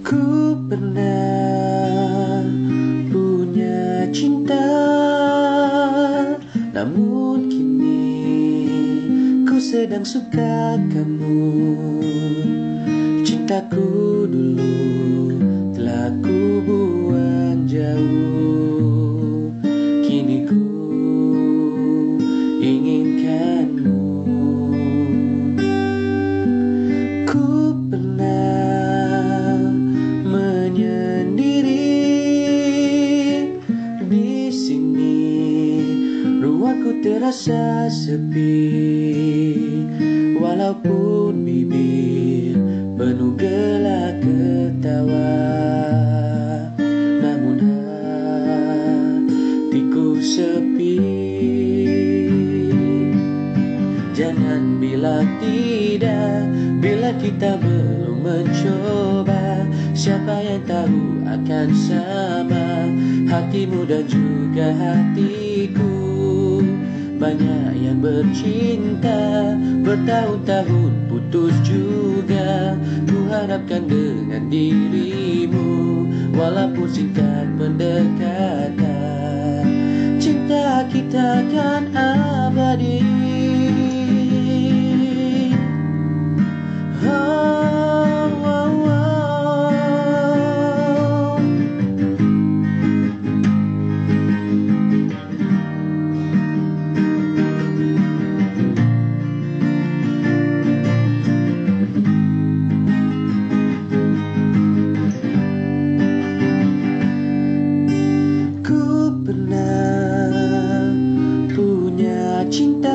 Ku pernah punya cinta, namun kini ku sedang suka kamu. Cintaku dulu telah ku buang jauh, kini ku inginkanmu. Ku pernah menyendiri di sini, ruangku terasa sepi, walaupun bibir penuh gelak ketawa, namun hatiku sepi. Jangan bilang tidak bila kita belum mencoba. Siapa yang tahu akan sama hatimu dan juga hatiku. Banyak yang bercinta bertahun-tahun putus juga. Ku harapkan dengan dirimu, walaupun singkat pendekatan, cinta kita kan abadi. Cinta,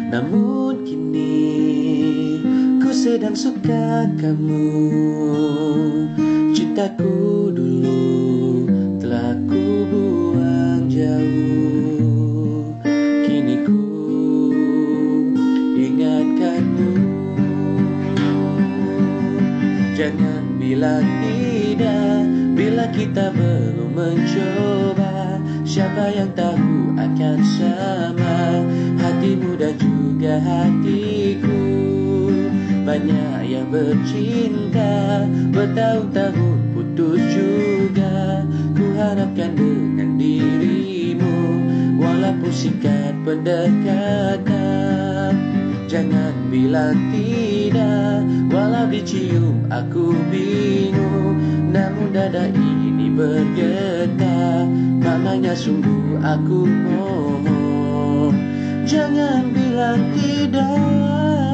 namun kini ku sedang suka kamu. Cintaku dulu telah ku buang jauh, kini ku ingatkanmu. Jangan bilang tidak bila kita belum mencoba. Siapa yang tahu akan sama hatimu dan juga hatiku. Banyak yang bercinta bertahun-tahun putus juga. Ku harapkan dengan dirimu, walaupun singkat pendekatan. Jangan bilang tidak walau dicium aku bingung, namun dada ini bergetar. Maknanya sungguh aku mohon, jangan bilang tidak.